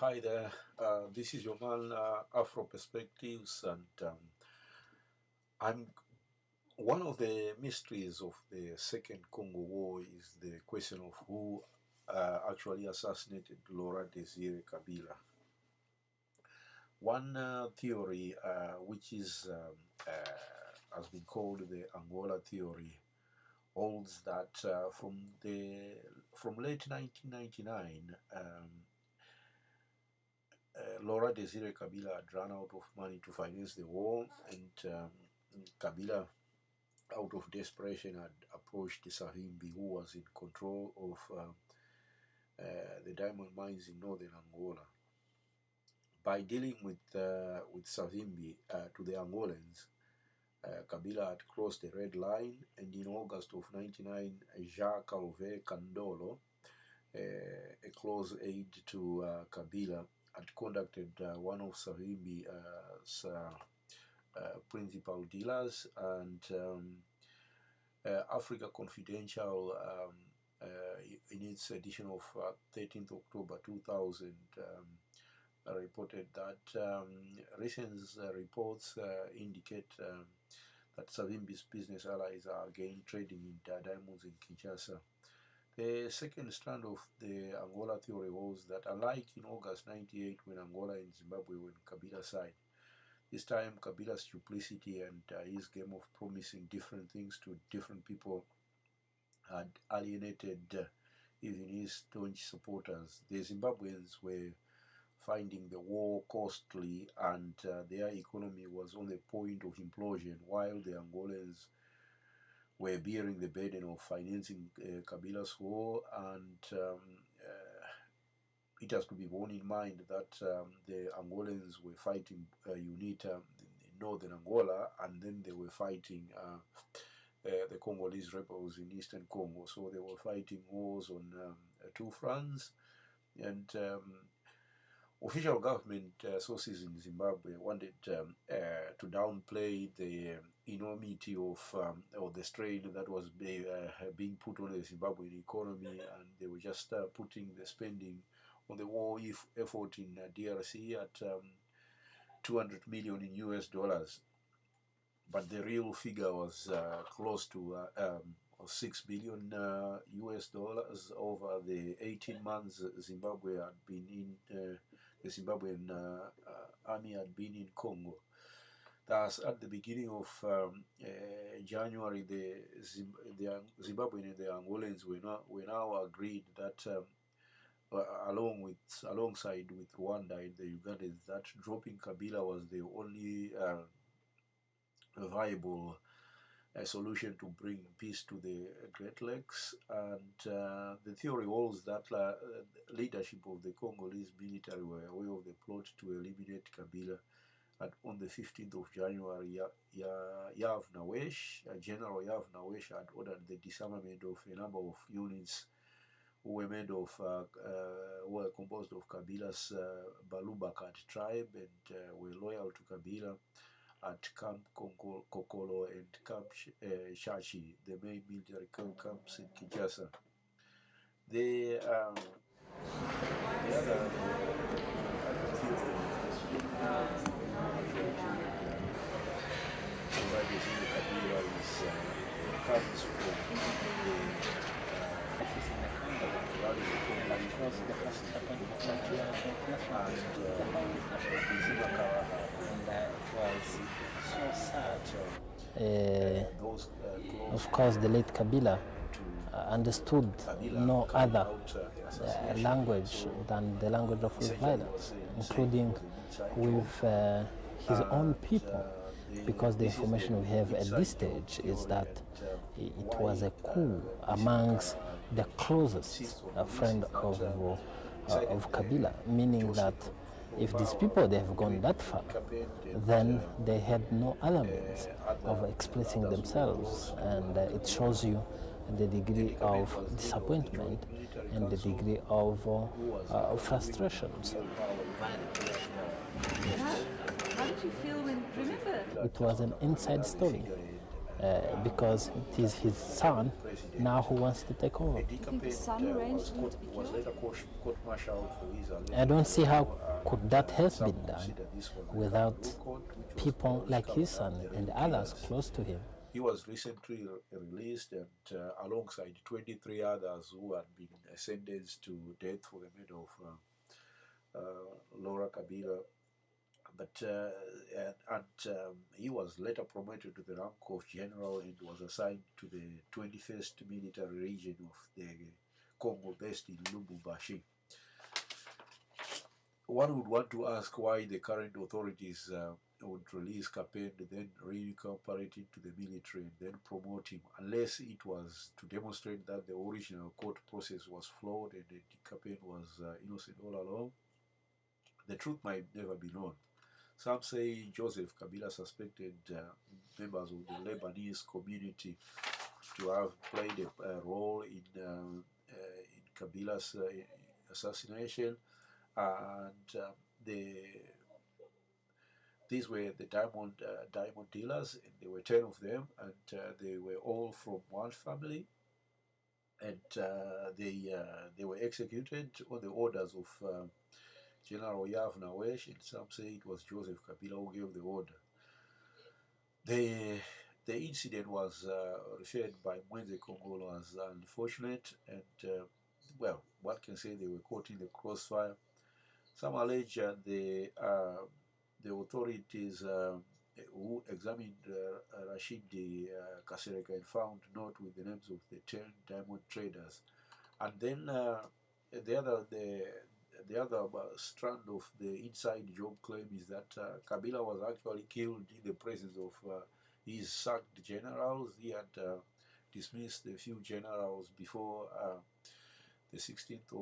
Hi there, this is your man Afro Perspectives, and I'm one of the mysteries of the Second Congo War is the question of who actually assassinated Laurent Desire Kabila. One theory, which is has been called the Angola theory, holds that from late 1999. Laurent Desire Kabila had run out of money to finance the war, and Kabila, out of desperation, had approached Savimbi, who was in control of the diamond mines in northern Angola. By dealing with Savimbi to the Angolans, Kabila had crossed the red line, and in August of 1999, Jacques Calvé Candolo, a close aide to Kabila, had contacted one of Savimbi's principal dealers, and Africa Confidential, in its edition of 13th October 2000, reported that recent reports indicate that Savimbi's business allies are again trading in diamonds in Kinshasa. The second strand of the Angola theory was that, unlike in August 98 when Angola and Zimbabwe were on Kabila's side, this time Kabila's duplicity and his game of promising different things to different people had alienated even his staunch supporters. The Zimbabweans were finding the war costly, and their economy was on the point of implosion, while the Angolans were bearing the burden of financing Kabila's war. And it has to be borne in mind that the Angolans were fighting UNITA in northern Angola, and then they were fighting the Congolese rebels in eastern Congo. So they were fighting wars on two fronts, and official government sources in Zimbabwe wanted to downplay the enormity of or the strain that was being put on the Zimbabwean economy, and they were just putting the spending on the war effort in DRC at 200 million in US dollars. But the real figure was close to 6 billion US dollars over the 18 months Zimbabwe had been in, the Zimbabwean army had been in Congo. Thus, at the beginning of January, the Zimbabwean and the Angolans were now agreed that, alongside with Rwanda and the Ugandans, that dropping Kabila was the only viable a solution to bring peace to the Great Lakes. And the theory holds that leadership of the Congolese military were aware of the plot to eliminate Kabila. And on the 15th of January, Yav Nawesh, General Yav Nawesh, had ordered the disarmament of a number of units who were made of, were composed of Kabila's Balubakat tribe and were loyal to Kabila, at Camp Kokolo and Camp Shashi, the main military camps in Kinshasa. The other comes from of course, the late Kabila understood no other language than the language of violence, including with his own people, because the information we have at this stage is that it was a coup amongst the closest friend of Kabila, meaning that if these people they have gone that far, then they had no other means of expressing themselves, and it shows you the degree of disappointment and the degree of frustrations. How did you feel when, remember? It was an inside story. because it is his son now who wants to take over. Do you think the son arranged him to be killed? I don't see how could that have been done without people like his son and others close to him. He was recently released, and alongside 23 others who had been sentenced to death for the murder of Laurent Kabila. But he was later promoted to the rank of general and was assigned to the 21st Military Region of the Congo based in Lubumbashi. One would want to ask why the current authorities would release Kapende, then reincorporate into the military and then promote him, unless it was to demonstrate that the original court process was flawed and that Kapende was innocent all along. The truth might never be known. Some say Joseph Kabila suspected members of the Lebanese community to have played a role in Kabila's assassination, and these were the diamond dealers, and there were 10 of them, and they were all from one family, and they were executed on the orders of General Yav Nawesh, and some say it was Joseph Kabila who gave the order. The incident was referred by Mwenze Congolo as unfortunate, and well, one can say they were caught in the crossfire. Some allege the authorities who examined Rashid Kasereka and found note with the names of the 10 diamond traders, and then the other strand of the inside job claim is that Kabila was actually killed in the presence of his sacked generals. He had dismissed a few generals before the 16th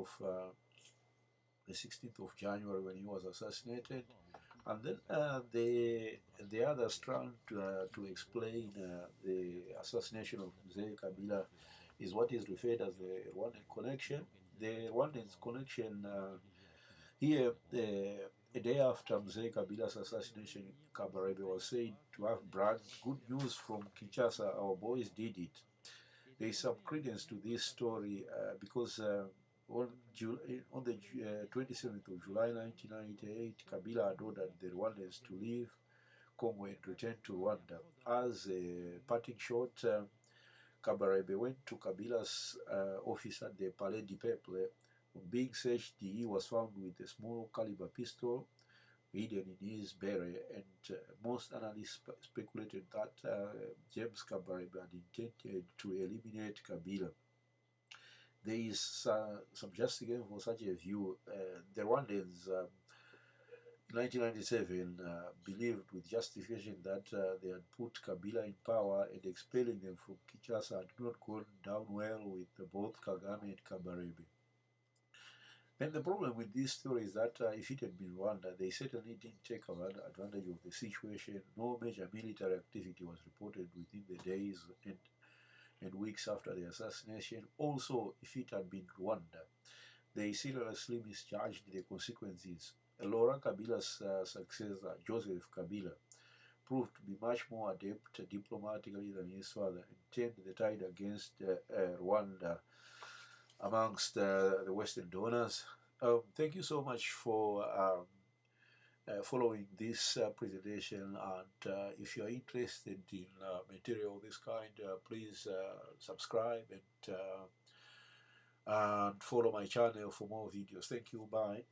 of January when he was assassinated. And then the other strand to explain the assassination of Mzee Kabila is what is referred as the Rwandan connection. The Rwandan connection here, a day after Mzee Kabila's assassination, Kabarebe was said to have bragged, "Good news from Kinshasa, our boys did it." There is some credence to this story because on the 27th of July 1998, Kabila had ordered the Rwandans to leave Congo and return to Rwanda. As a parting shot, Kabarebe went to Kabila's office at the Palais du Peuple. On being searched, he was found with a small caliber pistol hidden in his beret, and most analysts speculated that James Kabarebe had intended to eliminate Kabila. There is some justification for such a view. The Rwandans in 1997 believed with justification that they had put Kabila in power, and expelling them from Kinshasa had not gone down well with both Kagame and Kabarebe. And the problem with this story is that if it had been Rwanda, they certainly didn't take advantage of the situation. No major military activity was reported within the days and weeks after the assassination. Also, if it had been Rwanda, they seriously misjudged the consequences. Laurent Kabila's successor, Joseph Kabila, proved to be much more adept diplomatically than his father, and turned the tide against Rwanda amongst the Western donors. Thank you so much for following this presentation, and if you are interested in material of this kind, please subscribe and follow my channel for more videos. Thank you. Bye.